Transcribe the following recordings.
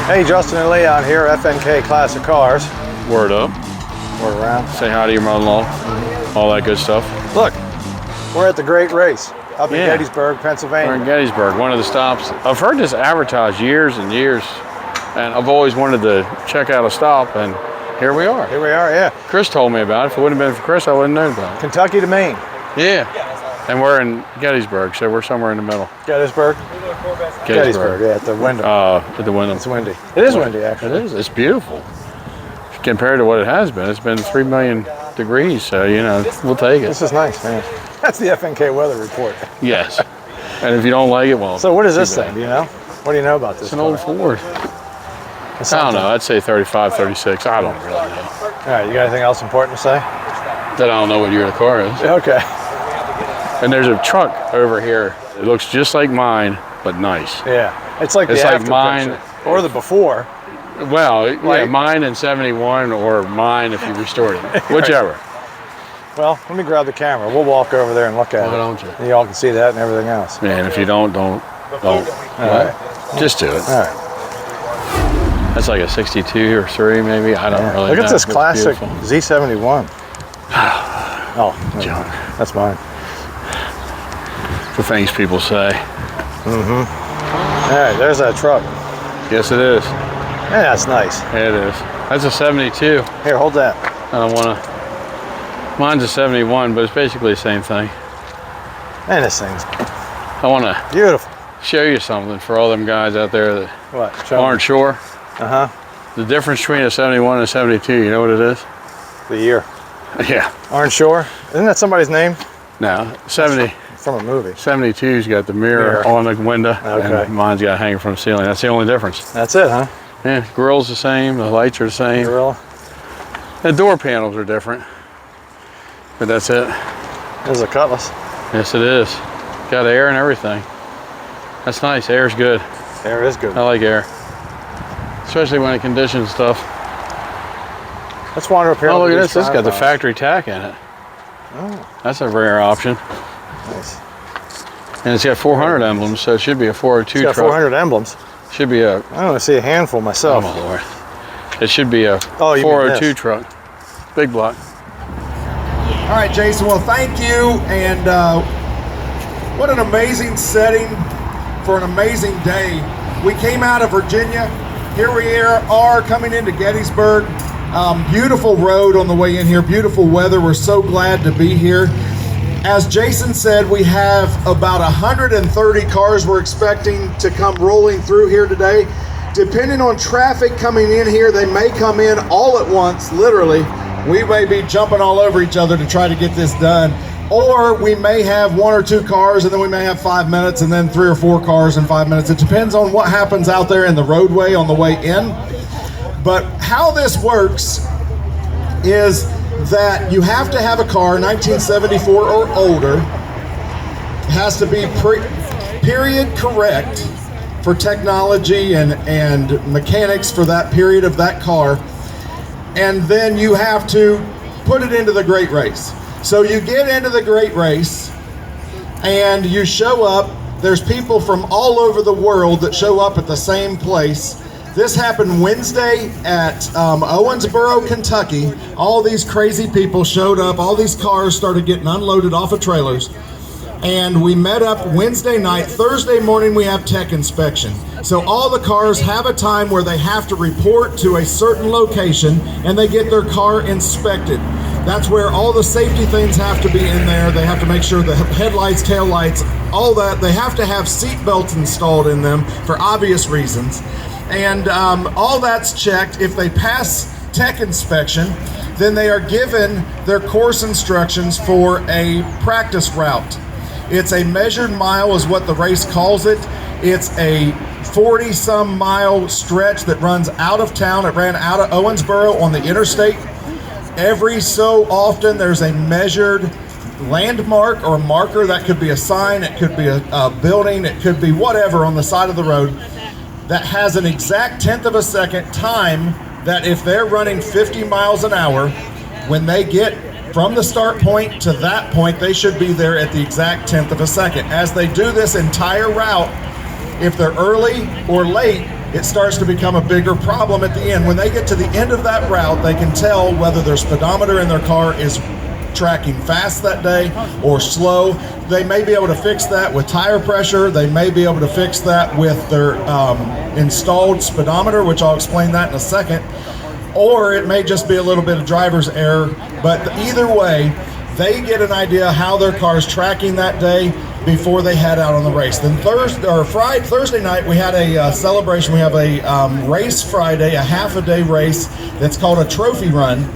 Hey, Justin and Leon here, FNK Classic Cars. Word up. Word around. Say hi to your mother-in-law. All that good stuff. Look, we're at the Great Race up in Gettysburg, Pennsylvania. We're in Gettysburg, one of the stops. I've heard this advertised years and years, and I've always wanted to check out a stop, and here we are. Here we are, yeah. Chris told me about it. If it wouldn't have been for Chris, I wouldn't have known about it. Kentucky to Maine. Yeah. And we're in Gettysburg, so we're somewhere in the middle. Gettysburg? Gettysburg, yeah, at the window. At the window. It's windy. It is windy, actually. It is. It's beautiful. Compared to what it has been, it's been 3 million degrees, so, you know, we'll take it. This is nice, man. That's the FNK weather report. Yes. And if you don't like it, well. So what is this thing, do you know? What do you know about this? It's an old Ford. I don't know. I'd say 35, 36. I don't really know. All right, you got anything else important to say? That I don't know what year the car is. Okay. And there's a truck over here. It looks just like mine, but nice. Yeah, it's like the after mine picture. Or the before. Well, yeah, mine in 71 or mine if you restored it, whichever. Well, let me grab the camera. We'll walk over there and look at it. Why don't you? And y'all can see that and everything else. Man, if you don't. All right. Just do it. All right. That's like a 62 or 3 maybe. I don't really know. Look at this classic Z71. Oh, John. That's mine. The things people say. Mm-hmm. All right, there's that truck. Yes, it is. Yeah, that's nice. Yeah, it is. That's a 72. Here, hold that. I don't want to. Mine's a 71, but it's basically the same thing. Man, this thing's I want to beautiful. Show you something for all them guys out there that aren't sure. Uh-huh. The difference between a 71 and a 72, you know what it is? The year. Yeah. Aren't sure? Isn't that somebody's name? No, 70. From a movie. 72's got the mirror on the window, and mine's got hanging from the ceiling. That's the only difference. That's it, huh? Yeah, grill's the same, the lights are the same. Grill. The door panels are different, but that's it. There's a Cutlass. Yes, it is. Got air and everything. That's nice. Air's good. Air is good. I like air, especially when it conditions stuff. Let's wander up here. Oh, look at this. This got the factory tack in it. Oh. That's a rare option. Nice. And it's got 400 emblems, so it should be a 402 truck. It's got 400 emblems. Should be a. I want to see a handful myself. Oh my lord! It should be a 402 truck, big block. All right, Jason. Well, thank you, and what an amazing setting for an amazing day. We came out of Virginia. Here we are coming into Gettysburg. Beautiful road on the way in here. Beautiful weather. We're so glad to be here. As Jason said, we have about 130 cars we're expecting to come rolling through here today. Depending on traffic coming in here, they may come in all at once, literally. We may be jumping all over each other to try to get this done. Or we may have 1 or 2 cars, and then we may have 5 minutes, and then 3 or 4 cars in 5 minutes. It depends on what happens out there in the roadway on the way in. But how this works is that you have to have a car 1974 or older. It has to be period correct for technology and mechanics for that period of that car. And then you have to put it into the Great Race. So you get into the Great Race and you show up. There's people from all over the world that show up at the same place. This happened Wednesday at Owensboro, Kentucky. All these crazy people showed up. All these cars started getting unloaded off of trailers. And we met up Wednesday night. Thursday morning, we have tech inspection. So all the cars have a time where they have to report to a certain location and they get their car inspected. That's where all the safety things have to be in there. They have to make sure the headlights, taillights, all that. They have to have seat belts installed in them for obvious reasons. And all that's checked. If they pass tech inspection, then they are given their course instructions for a practice route. It's a measured mile is what the race calls it. It's a 40-some mile stretch that runs out of town. It ran out of Owensboro on the interstate. Every so often there's a measured landmark or marker. That could be a sign, it could be a building, it could be whatever on the side of the road that has an exact 1/10 of a second time that if they're running 50 miles an hour, when they get from the start point to that point, they should be there at the exact 1/10 of a second. As they do this entire route, if they're early or late, it starts to become a bigger problem at the end. When they get to the end of that route, they can tell whether their speedometer in their car is tracking fast that day or slow. They may be able to fix that with tire pressure. They may be able to fix that with their installed speedometer, which I'll explain that in a second. Or it may just be a little bit of driver's error. But either way, they get an idea how their car is tracking that day before they head out on the race. Then Thursday night, we had a celebration. We have a race Friday, a half-a-day race that's called a trophy run.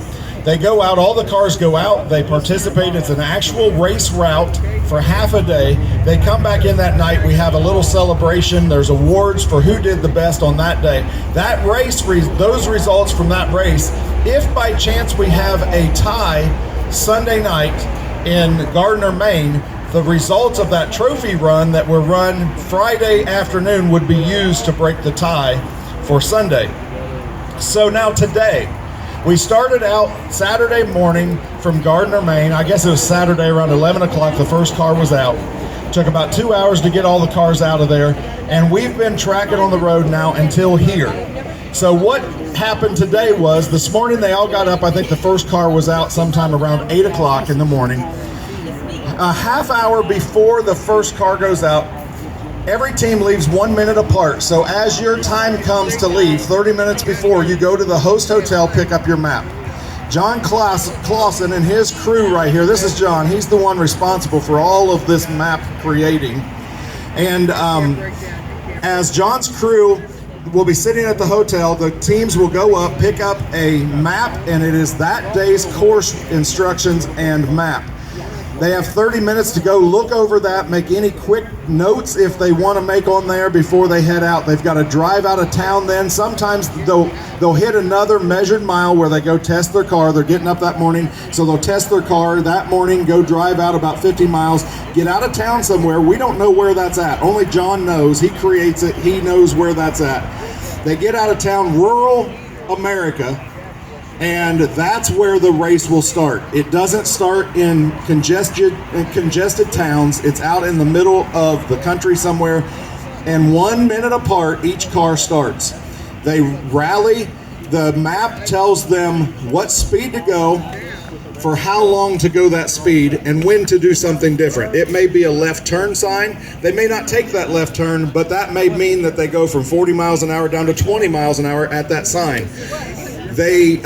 They go out, all the cars go out, they participate. It's an actual race route for half a day. They come back in that night, we have a little celebration. There's awards for who did the best on that day. That race, those results from that race, if by chance we have a tie Sunday night in Gardiner, Maine, the results of that trophy run that were run Friday afternoon would be used to break the tie for Sunday. So now today, we started out Saturday morning from Gardiner, Maine. I guess it was Saturday around 11 o'clock. The first car was out. Took about 2 hours to get all the cars out of there. And we've been tracking on the road now until here. So what happened today was this morning they all got up. I think the first car was out sometime around 8 o'clock in the morning. A half hour before the first car goes out, every team leaves 1 minute apart. So as your time comes to leave, 30 minutes before, you go to the host hotel, pick up your map. John Clausen and his crew right here, this is John, he's the one responsible for all of this map creating. And as John's crew will be sitting at the hotel, the teams will go up, pick up a map, and it is that day's course instructions and map. They have 30 minutes to go look over that, make any quick notes if they want to make on there before they head out. They've got to drive out of town then. Sometimes they'll hit another measured mile where they go test their car. They're getting up that morning, so they'll test their car that morning, go drive out about 50 miles, get out of town somewhere. We don't know where that's at. Only John knows. He creates it. He knows where that's at. They get out of town, rural America, and that's where the race will start. It doesn't start in congested towns. It's out in the middle of the country somewhere, and 1 minute apart, each car starts. They rally. The map tells them what speed to go, for how long to go that speed, and when to do something different. It may be a left turn sign. They may not take that left turn, but that may mean that they go from 40 miles an hour down to 20 miles an hour at that sign. They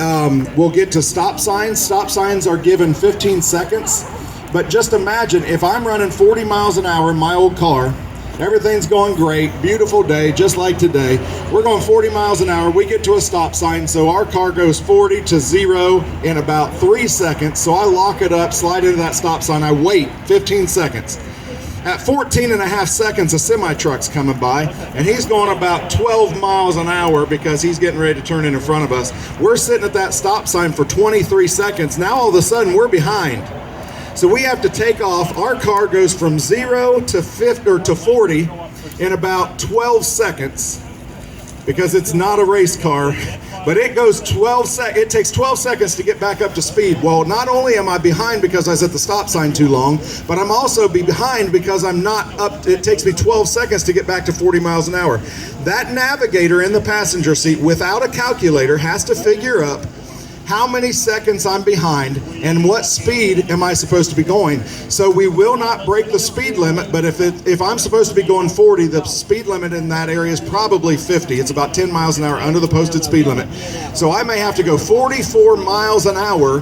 will get to stop signs. Stop signs are given 15 seconds. But just imagine if I'm running 40 miles an hour in my old car, everything's going great, beautiful day, just like today. We're going 40 miles an hour. We get to a stop sign, so our car goes 40 to 0 in about 3 seconds. So I lock it up, slide into that stop sign. I wait 15 seconds. At 14 and a half seconds, a semi-truck's coming by, and he's going about 12 miles an hour because he's getting ready to turn in front of us. We're sitting at that stop sign for 23 seconds. Now all of a sudden, we're behind. So we have to take off. Our car goes from 0 to 50 or to 40 in about 12 seconds because it's not a race car. But it goes 12 seconds. It takes 12 seconds to get back up to speed. Well, not only am I behind because I was at the stop sign too long, but I'm also behind because I'm not up. It takes me 12 seconds to get back to 40 miles an hour. That navigator in the passenger seat without a calculator has to figure up how many seconds I'm behind and what speed am I supposed to be going. So we will not break the speed limit, but if I'm supposed to be going 40, the speed limit in that area is probably 50. It's about 10 miles an hour under the posted speed limit. So I may have to go 44 miles an hour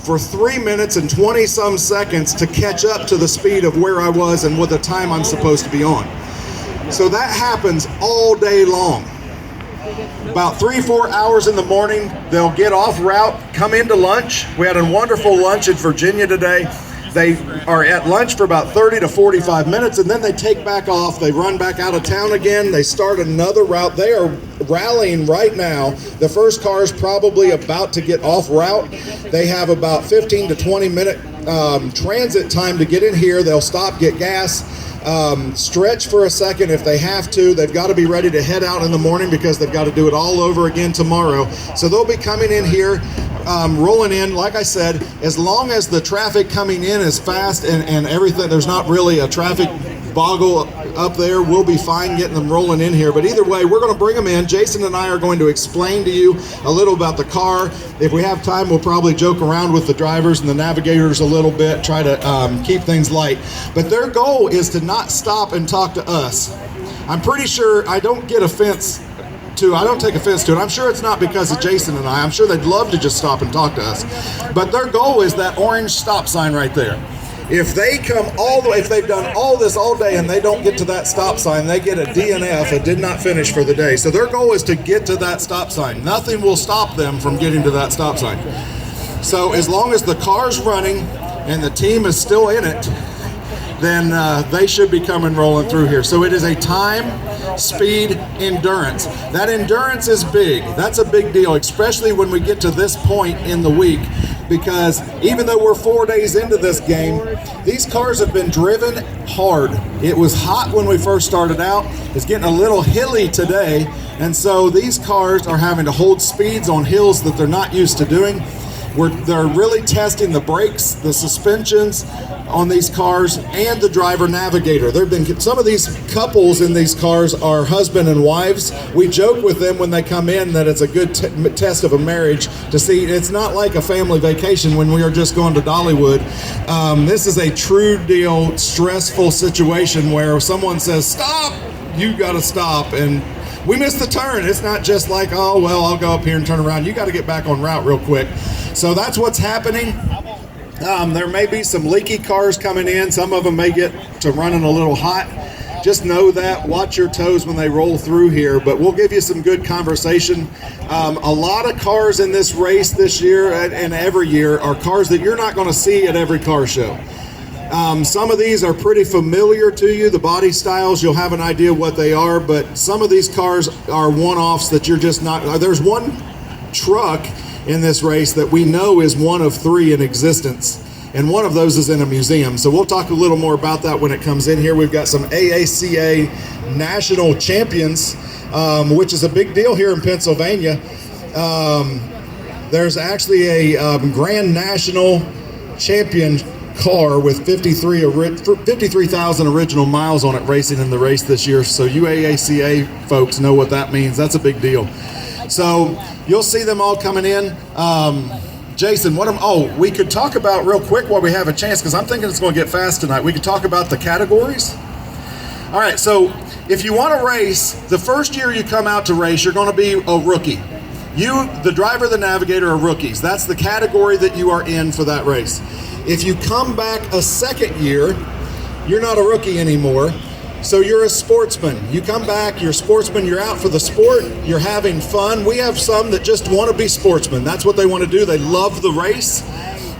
for 3 minutes and 20 some seconds to catch up to the speed of where I was and what the time I'm supposed to be on. So that happens all day long. About 3-4 hours in the morning, they'll get off route, come into lunch. We had a wonderful lunch in Virginia today. They are at lunch for about 30 to 45 minutes, and then they take back off. They run back out of town again. They start another route. They are rallying right now. The first car is probably about to get off route. They have about 15 to 20 minute transit time to get in here. They'll stop, get gas, stretch for a second if they have to. They've got to be ready to head out in the morning because they've got to do it all over again tomorrow. So they'll be coming in here, rolling in. Like I said, as long as the traffic coming in is fast and everything, there's not really a traffic boggle up there. We'll be fine getting them rolling in here. But either way, we're going to bring them in. Jason and I are going to explain to you a little about the car. If we have time, we'll probably joke around with the drivers and the navigators a little bit, try to keep things light. But their goal is to not stop and talk to us. I'm pretty sure I don't take offense to it. I'm sure it's not because of Jason and I. I'm sure they'd love to just stop and talk to us. But their goal is that orange stop sign right there. If they come all the way, if they've done all this all day and they don't get to that stop sign, they get a DNF, a did not finish for the day. So their goal is to get to that stop sign. Nothing will stop them from getting to that stop sign. So as long as the car's running and the team is still in it, then they should be coming rolling through here. So it is a time, speed, endurance. That endurance is big. That's a big deal, especially when we get to this point in the week, because even though we're 4 days into this game, these cars have been driven hard. It was hot when we first started out. It's getting a little hilly today, and so these cars are having to hold speeds on hills that they're not used to doing. They're really testing the brakes, the suspensions on these cars, and the driver navigator. There've been some of these couples in these cars are husband and wives. We joke with them when they come in that it's a good test of a marriage to see. It's not like a family vacation when we are just going to Dollywood. This is a true deal, stressful situation where someone says, stop, you got to stop, and we missed the turn. It's not just like, oh, well, I'll go up here and turn around. You got to get back on route real quick. So that's what's happening. There may be some leaky cars coming in. Some of them may get to running a little hot. Just know that. Watch your toes when they roll through here. But we'll give you some good conversation. A lot of cars in this race this year and every year are cars that you're not going to see at every car show. Some of these are pretty familiar to you. The body styles, you'll have an idea what they are, but some of these cars are one-offs that you're just not. There's one truck in this race that we know is one of 3 in existence, and one of those is in a museum. So we'll talk a little more about that when it comes in here. We've got some AACA national champions, which is a big deal here in Pennsylvania. There's actually a Grand National champion car with 53,000 original miles on it racing in the race this year. So you AACA folks know what that means. That's a big deal. So you'll see them all coming in. Jason, we could talk about real quick while we have a chance, because I'm thinking it's going to get fast tonight. We could talk about the categories. All right, so if you want to race, the first year you come out to race, you're going to be a rookie. You, the driver, the navigator, are rookies. That's the category that you are in for that race. If you come back a second year, you're not a rookie anymore. So you're a sportsman. You come back, you're a sportsman, you're out for the sport, you're having fun. We have some that just want to be sportsmen. That's what they want to do. They love the race.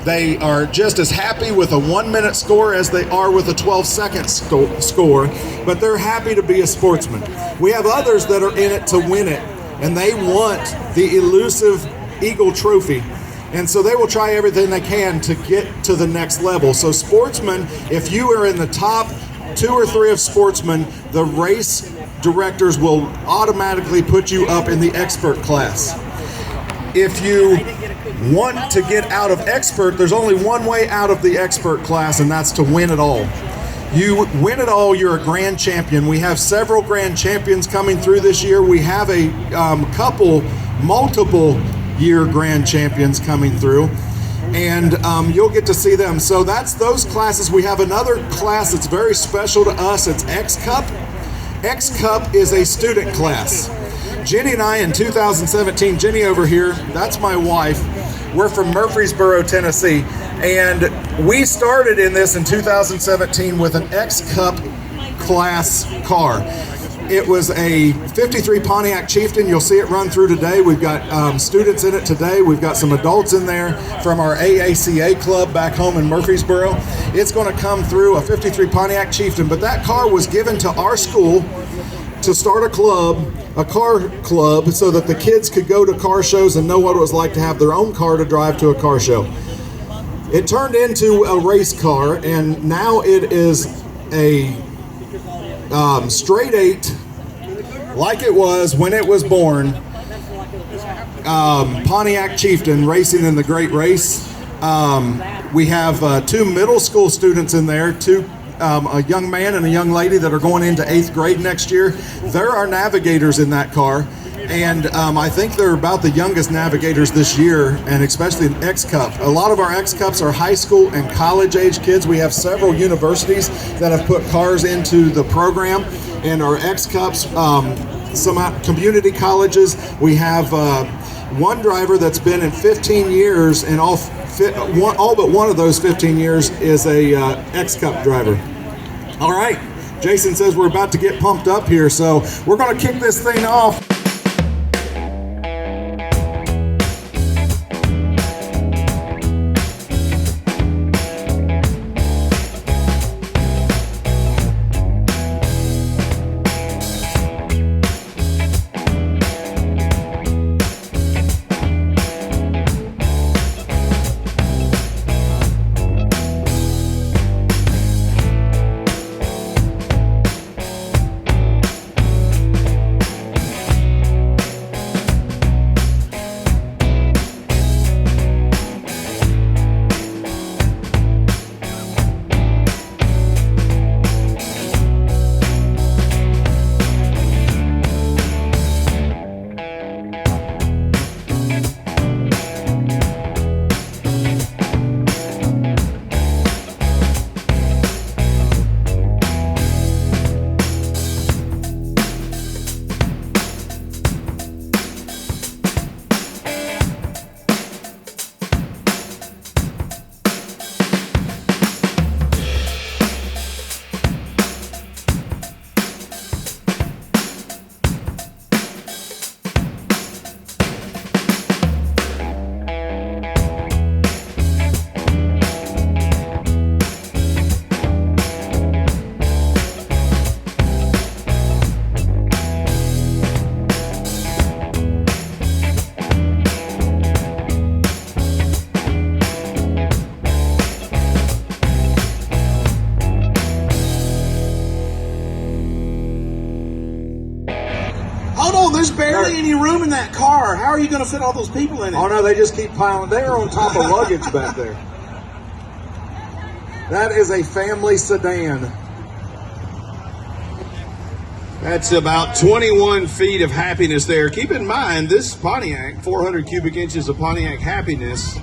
They are just as happy with a 1-minute score as they are with a 12-second score, but they're happy to be a sportsman. We have others that are in it to win it, and they want the elusive Eagle Trophy. And so they will try everything they can to get to the next level. So sportsmen, if you are in the top 2 or 3 of sportsmen, the race directors will automatically put you up in the expert class. If you want to get out of expert, there's only one way out of the expert class, and that's to win it all. You win it all, you're a grand champion. We have several grand champions coming through this year. We have a multiple year grand champions coming through, and you'll get to see them. So that's those classes. We have another class that's very special to us. It's X Cup. X Cup is a student class. Jenny and I in 2017, Jenny over here, that's my wife. We're from Murfreesboro, Tennessee, and we started in this in 2017 with an X Cup class car. It was a 53 Pontiac Chieftain. You'll see it run through today. We've got students in it today. We've got some adults in there from our AACA club back home in Murfreesboro. It's going to come through a 53 Pontiac Chieftain, but that car was given to our school to start a car club, so that the kids could go to car shows and know what it was like to have their own car to drive to a car show. It turned into a race car, and now it is a straight 8, like it was when it was born, Pontiac Chieftain racing in the Great Race. We have 2 middle school students in there, 2 a young man and a young lady that are going into 8th grade next year. They're our navigators in that car. And I think they're about the youngest navigators this year, and especially in X-Cup. A lot of our X-Cups are high school and college age kids. We have several universities that have put cars into the program, and our X-Cups, some community colleges. We have one driver that's been in 15 years, and all but one of those 15 years is a X-Cup driver. All right, Jason says we're about to get pumped up here, so we're going to kick this thing off. There's barely any room in that car. How are you going to fit all those people in it? Oh no, they just keep piling. They are on top of luggage back there. That is a family sedan. That's about 21 feet of happiness there. Keep in mind, this Pontiac, 400 cubic inches of Pontiac happiness,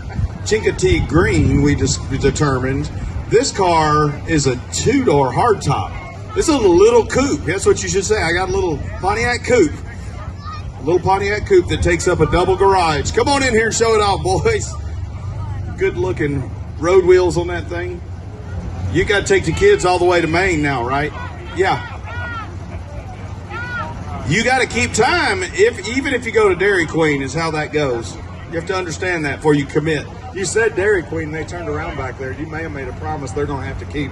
Chincoteague green, we just determined. This car is a two-door hardtop. This is a little coupe. That's what you should say. I got a little Pontiac coupe. A little Pontiac coupe that takes up a double garage. Come on in here and show it off, boys. Good looking road wheels on that thing. You got to take the kids all the way to Maine now, right? Yeah. You got to keep time, even if you go to Dairy Queen, is how that goes. You have to understand that before you commit. You said Dairy Queen, they turned around back there. You may have made a promise they're going to have to keep.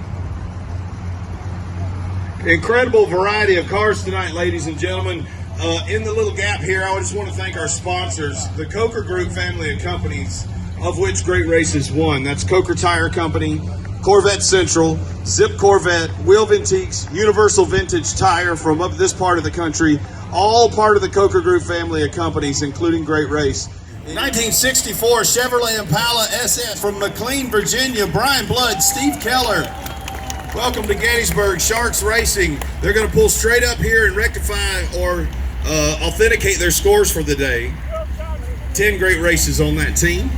Incredible variety of cars tonight, ladies and gentlemen. In the little gap here, I just want to thank our sponsors, the Coker Group family of companies, of which Great Race is one. That's Coker Tire Company, Corvette Central, Zip Corvette, Wheel Vintiques, Universal Vintage Tire from up this part of the country, all part of the Coker Group family of companies, including Great Race. 1964 Chevrolet Impala SS from McLean, Virginia, Brian Blood, Steve Keller. Welcome to Gettysburg Sharks Racing. They're going to pull straight up here and rectify or authenticate their scores for the day. 10 great races on that team.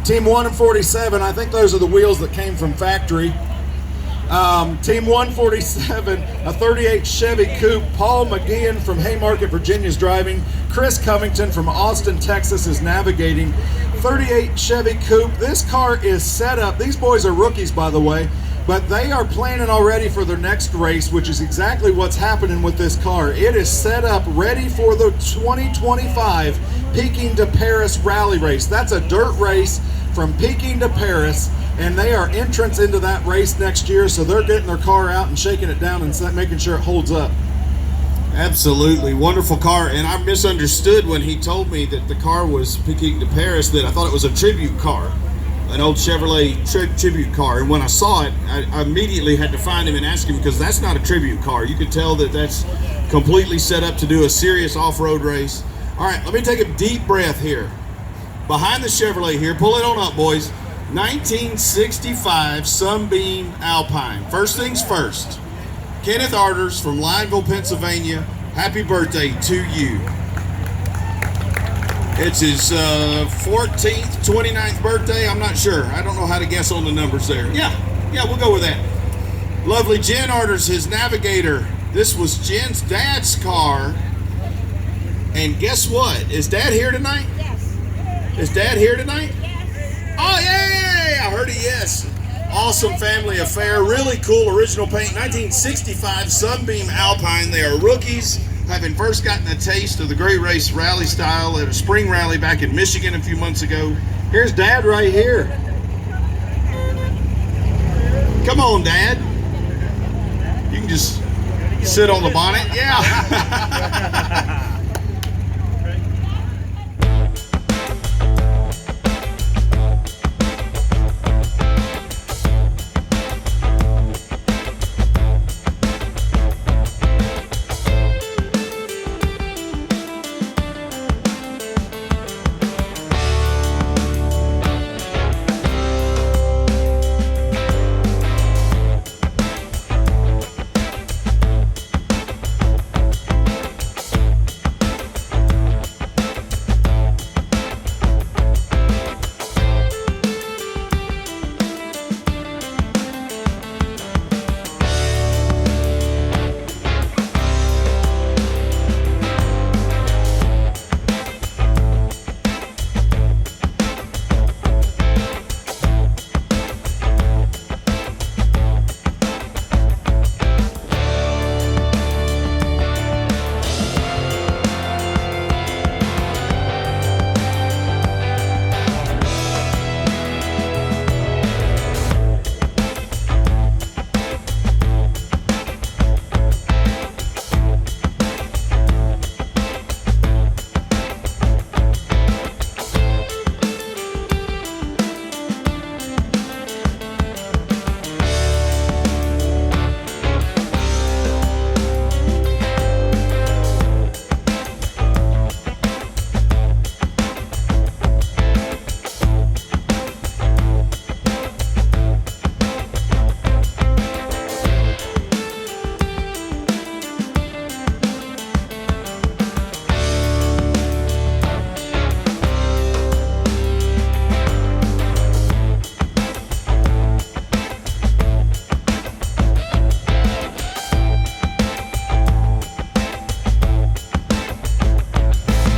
Team 1 and 47, I think those are the wheels that came from factory. Team 147, a 38 Chevy Coupe. Paul McGeehan from Haymarket, Virginia is driving. Chris Covington from Austin, Texas is navigating. 38 Chevy Coupe. This car is set up. These boys are rookies, by the way, but they are planning already for their next race, which is exactly what's happening with this car. It is set up ready for the 2025 Peking to Paris rally race. That's a dirt race from Peking to Paris, and they are entrants into that race next year, so they're getting their car out and shaking it down and making sure it holds up. Absolutely. Wonderful car. And I misunderstood when he told me that the car was Peking to Paris, that I thought it was a tribute car, an old Chevrolet tribute car. And when I saw it, I immediately had to find him and ask him, because that's not a tribute car. You could tell that that's completely set up to do a serious off-road race. All right, let me take a deep breath here. Behind the Chevrolet here, pull it on up, boys. 1965 Sunbeam Alpine. First things first, Kenneth Arters from Lineville, Pennsylvania. Happy birthday to you. It's his 14th, 29th birthday. I'm not sure. I don't know how to guess on the numbers there. Yeah, we'll go with that. Lovely Jen Arters, his Navigator. This was Jen's dad's car. And guess what? Is Dad here tonight? Yes. Is Dad here tonight? Yes. Oh, yay! I heard a yes. Awesome family affair. Really cool original paint. 1965 Sunbeam Alpine. They are rookies, having first gotten a taste of the Great Race rally style at a spring rally back in Michigan a few months ago. Here's Dad right here. Come on, Dad. You can just sit on the bonnet. Yeah.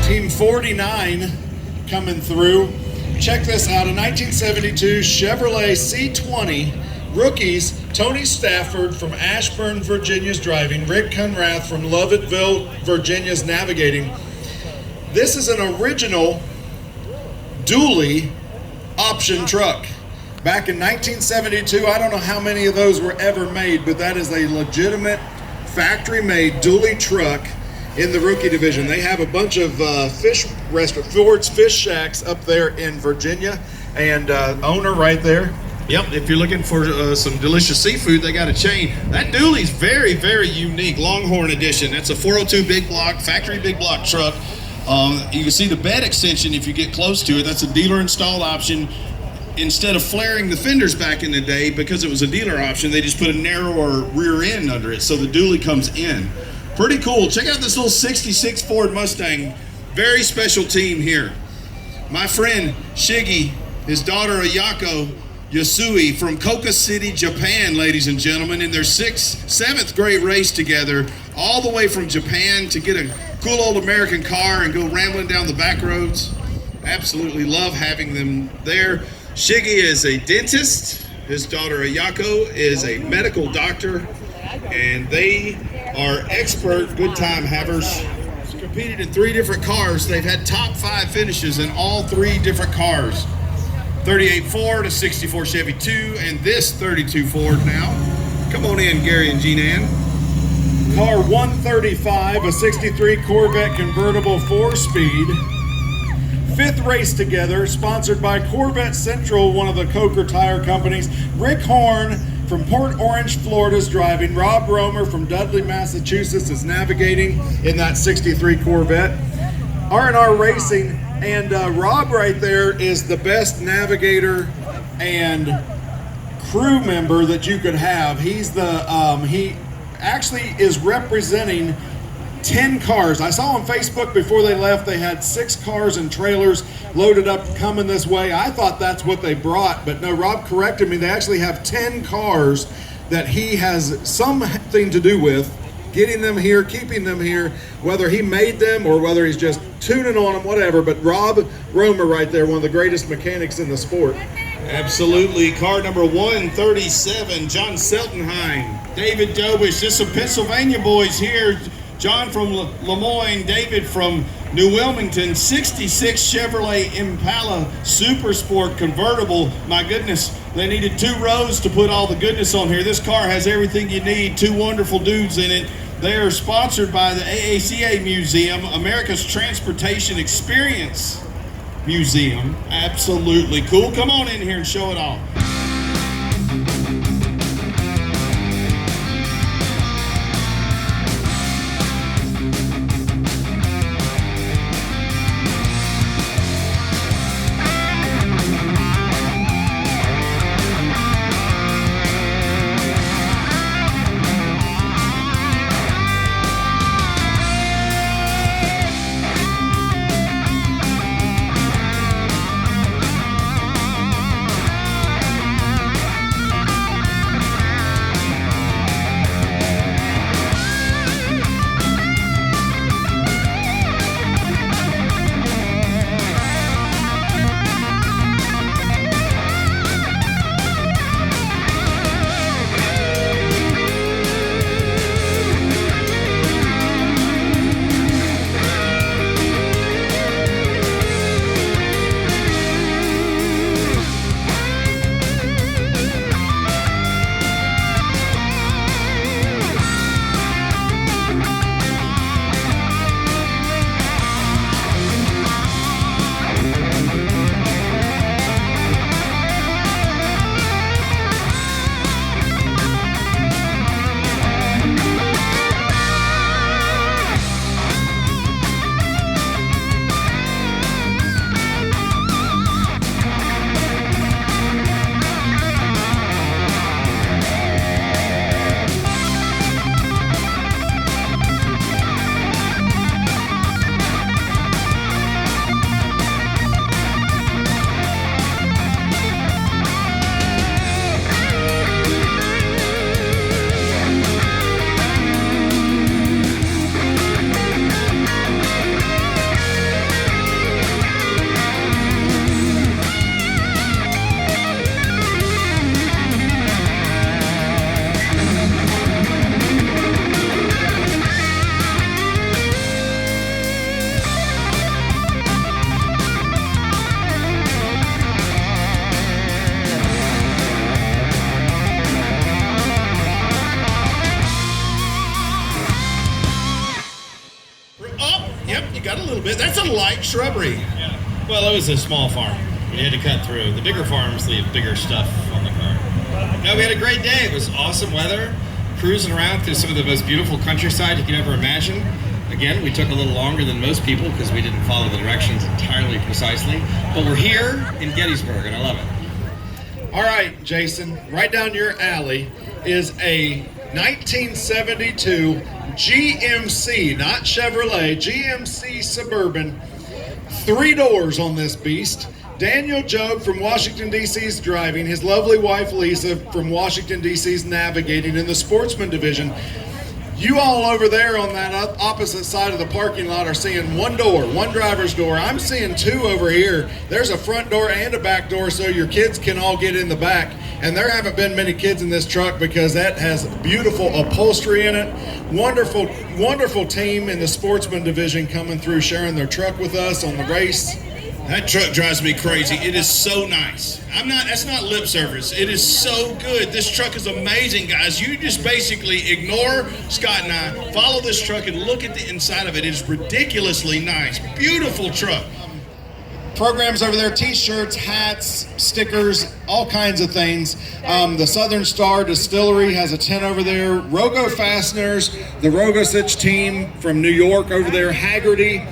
Team 49 coming through. Check this out, a 1972 Chevrolet C20. Rookies, Tony Stafford from Ashburn, Virginia's driving. Rick Conrath from Lovettville, Virginia's navigating. This is an original dually option truck. Back in 1972, I don't know how many of those were ever made, but that is a legitimate factory-made dually truck in the rookie division. They have a bunch of Ford's Fish Shacks up there in Virginia, and owner right there. Yep, if you're looking for some delicious seafood, they got a chain. That dually's very, very unique, Longhorn edition. That's a 402 big block, factory big block truck. You can see the bed extension if you get close to it. That's a dealer installed option. Instead of flaring the fenders back in the day, because it was a dealer option, they just put a narrower rear end under it, so the dually comes in. Pretty cool. Check out this little 66 Ford Mustang. Very special team here. My friend Shiggy, his daughter Ayako Yasui from Koka City, Japan, ladies and gentlemen, in their 7th grade race together, all the way from Japan to get a cool old American car and go rambling down the back roads. Absolutely love having them there. Shiggy is a dentist. His daughter Ayako is a medical doctor, and they are expert good time havers. Competed in 3 different cars. They've had top 5 finishes in all 3 different cars. 38 Ford, a 64 Chevy 2, and this 32 Ford now. Come on in, Gary and Jean Ann. Car 135, a 63 Corvette convertible 4-speed. 5th race together, sponsored by Corvette Central, one of the Coker tire companies. Rick Horn from Port Orange, Florida is driving. Rob Romer from Dudley, Massachusetts is navigating in that 63 Corvette. R&R Racing, and Rob right there is the best navigator and crew member that you could have. He's the he actually is representing 10 cars. I saw on Facebook before they left they had 6 cars and trailers loaded up coming this way. I thought that's what they brought, but no, Rob corrected me. They actually have 10 cars that he has something to do with getting them here, keeping them here, whether he made them or whether he's just tuning on them, whatever. But Rob Romer right there, one of the greatest mechanics in the sport. Absolutely. Car number 137, John Seltenheim, David Dobish. Just some Pennsylvania boys here. John from Lemoyne, David from New Wilmington, 66 Chevrolet Impala Super Sport convertible. My goodness, they needed 2 rows to put all the goodness on here. This car has everything you need, 2 wonderful dudes in it. They are sponsored by the AACA Museum, America's Transportation Experience Museum. Absolutely cool. Come on in here and show it all. Got a little bit. That's a light shrubbery. Yeah. Well, it was a small farm. We had to cut through. The bigger farms leave bigger stuff on the car. No, we had a great day. It was awesome weather. Cruising around through some of the most beautiful countryside you can ever imagine. Again, we took a little longer than most people because we didn't follow the directions entirely precisely. But we're here in Gettysburg, and I love it. All right, Jason, right down your alley is a 1972 GMC, not Chevrolet, GMC Suburban. 3 doors on this beast. Daniel Job from Washington, D.C. is driving. His lovely wife, Lisa, from Washington, D.C. is navigating in the sportsman division. You all over there on that opposite side of the parking lot are seeing 1 door, 1 driver's door. I'm seeing 2 over here. There's a front door and a back door so your kids can all get in the back. And there haven't been many kids in this truck because that has beautiful upholstery in it. Wonderful, wonderful team in the sportsman division coming through, sharing their truck with us on the race. That truck drives me crazy. It is so nice. That's not lip service. It is so good. This truck is amazing, guys. You just basically ignore Scott and I, follow this truck and look at the inside of it. It is ridiculously nice. Beautiful truck. Programs over there, t-shirts, hats, stickers, all kinds of things. The Southern Star Distillery has a tent over there. Rogo Fasteners, the Rogosich team from New York over there, Haggerty.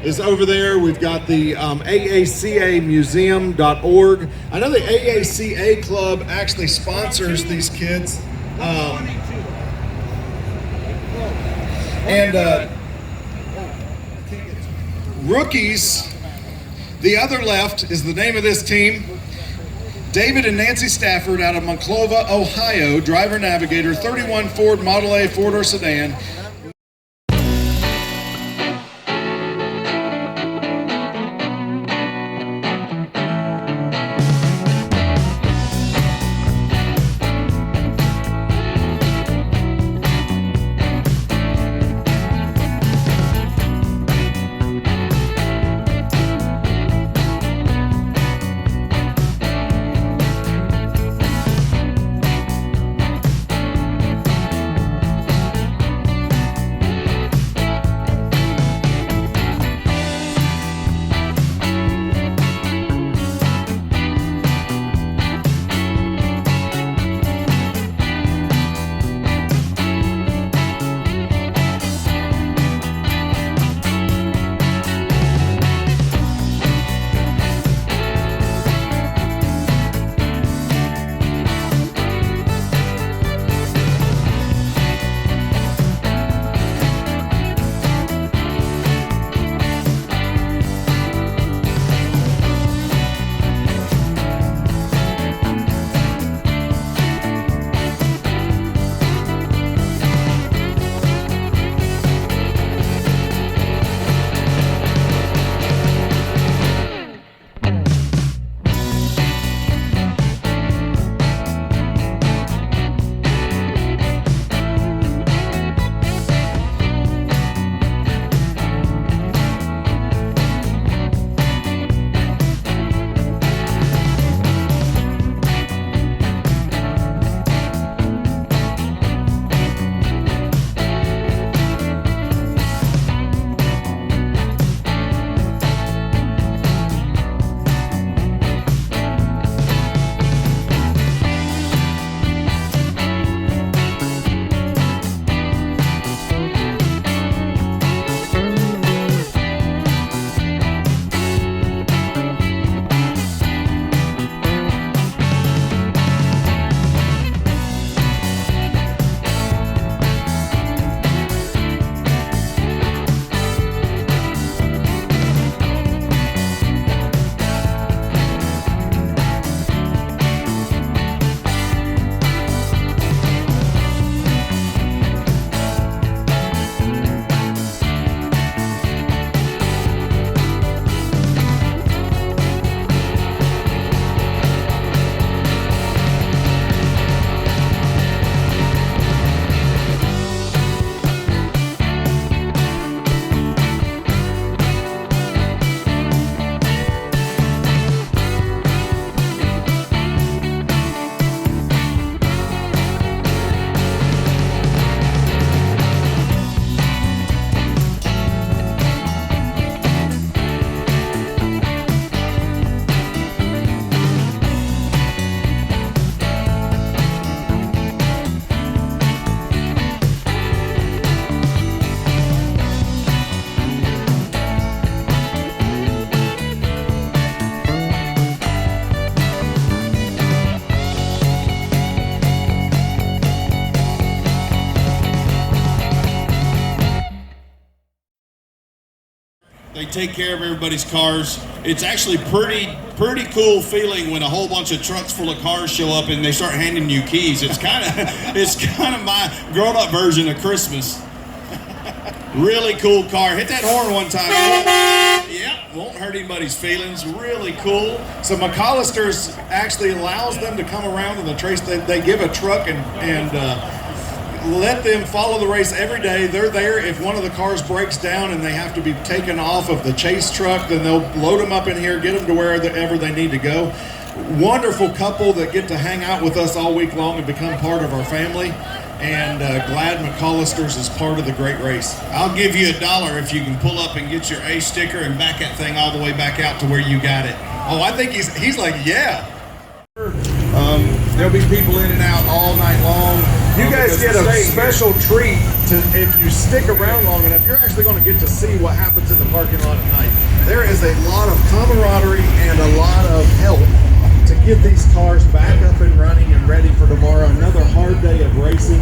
is over there. We've got the AACAmuseum.org. I know the AACA Club actually sponsors these kids. Rookies, the other left is the name of this team. David and Nancy Stafford out of Monclova, Ohio, driver navigator, 31 Ford Model A four-door sedan. They take care of everybody's cars. It's actually pretty cool feeling when a whole bunch of trucks full of cars show up and they start handing you keys. It's kind of my grown-up version of Christmas. Really cool car. Hit that horn one time. Yeah, won't hurt anybody's feelings. Really cool. So McCollister's actually allows them to come around in the race. They give a truck and let them follow the race every day. They're there. If one of the cars breaks down and they have to be taken off of the chase truck, then they'll load them up in here, get them to wherever they need to go. Wonderful couple that get to hang out with us all week long and become part of our family. And glad McCollister's is part of the great race. I'll give you $1 if you can pull up and get your A sticker and back that thing all the way back out to where you got it. Oh, I think he's like, yeah. There'll be people in and out all night long. You guys get a special treat if you stick around long enough. You're actually going to get to see what happens in the parking lot at night. There is a lot of camaraderie and a lot of help to get these cars back up and running and ready for tomorrow. Another hard day of racing.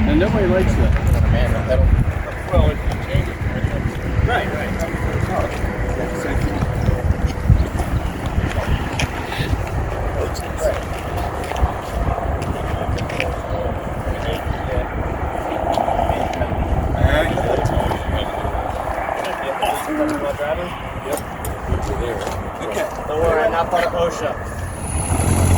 And nobody likes that. Well, it changes. Right. Okay. Don't worry, not part of OSHA.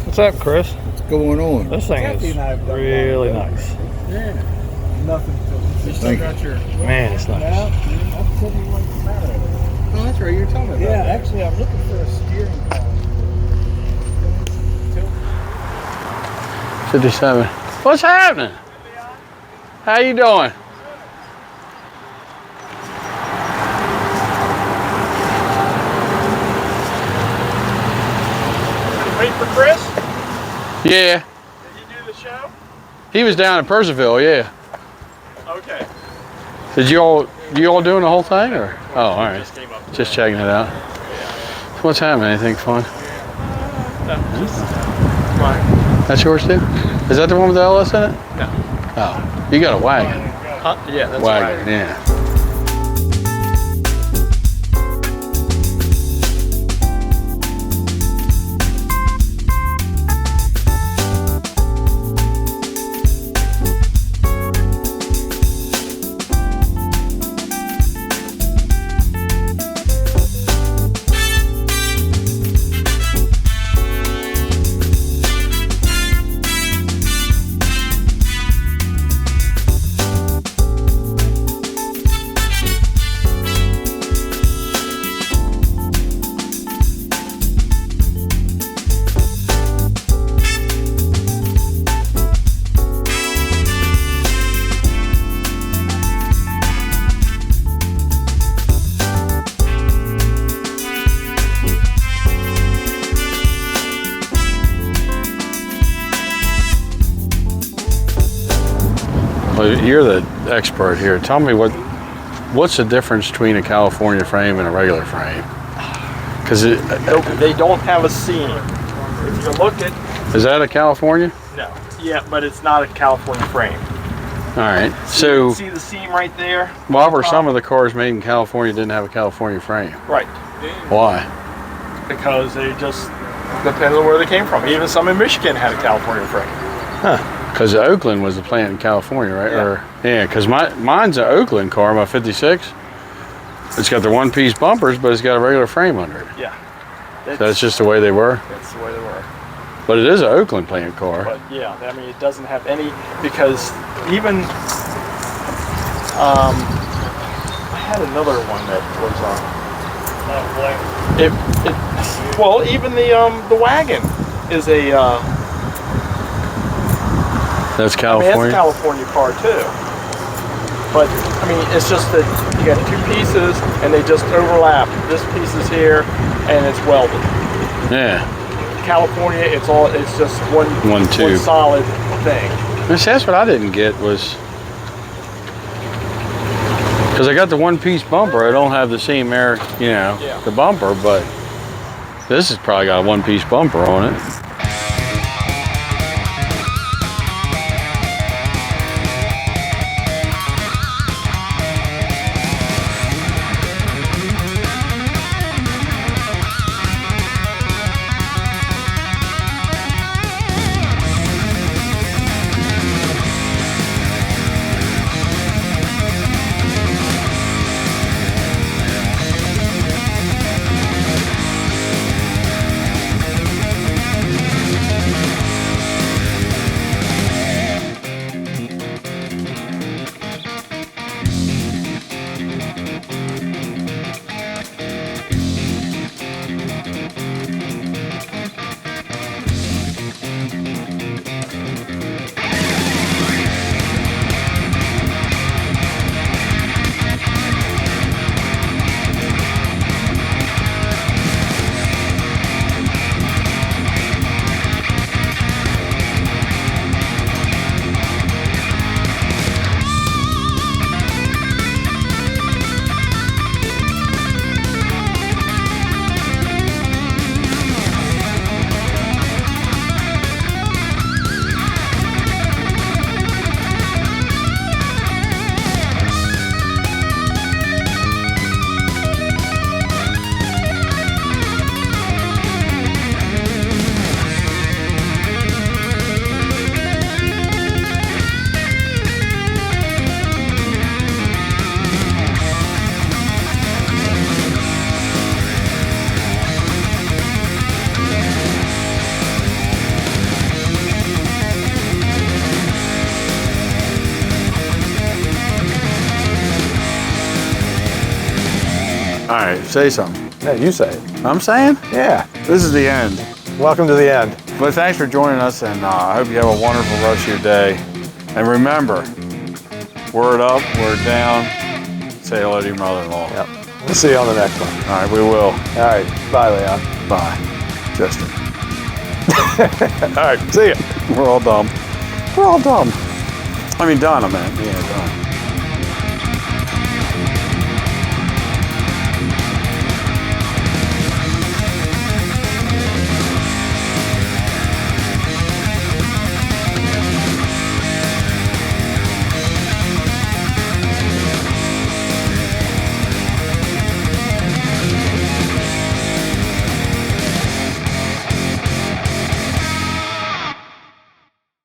What's up, Chris? What's going on? This thing is really nice. Yeah. Nothing. You still got your. Man, it's nice. Oh, that's right. You're talking about. Yeah, actually, I'm looking for a steering column. 57. What's happening? How you doing? Wait for Chris? Yeah. Did you do the show? He was down in Percival, yeah. Okay. Did you all doing the whole thing or? Oh, all right. Just came up. Just checking it out. What's happening? Anything fun? Mine. That's yours too? Is that the one with the LS in it? No. Oh, you got a wagon. Yeah, that's Wagon, yeah. Well, you're the expert here. Tell me what's the difference between a California frame and a regular frame? Because They don't have a seam. If you look at, is that a California? no, yeah, but it's not a California frame. All right. So See the seam right there? why were some of the cars made in California didn't have a California frame? Right, Why? because they just depends on where they came from. Even some in Michigan had a California frame. Huh. Because Oakland was the plant in California, right? Yeah. Because mine's an Oakland car, my 56. It's got the one-piece bumpers, but it's got a regular frame under it. Yeah, That's just the way they were. that's the way they were. But it is an Oakland plant car. But yeah, I mean, it doesn't have any, because even I had another one that was well, even the wagon is a That's I mean, California. it's a California car too. But I mean, it's just that you got two pieces and they just overlap. This piece is here and it's welded. Yeah. California, it's just one tube. solid thing. See, that's what I didn't get was because I got the one-piece bumper. I don't have the same air, the bumper, but this has probably got a one-piece bumper on it. right, say something. Yeah, you say it. I'm saying? Yeah. This is the end. Welcome to the end. But thanks for joining us, and I hope you have a wonderful rest of your day. And remember, word up, word down, say hello to your mother-in-law. Yep. We'll see you on the next one. All right, we will. All right. Bye, Leon. Bye. Justin. All right. See ya. We're all dumb. We're all dumb. I mean, Don, I meant. Yeah, Don.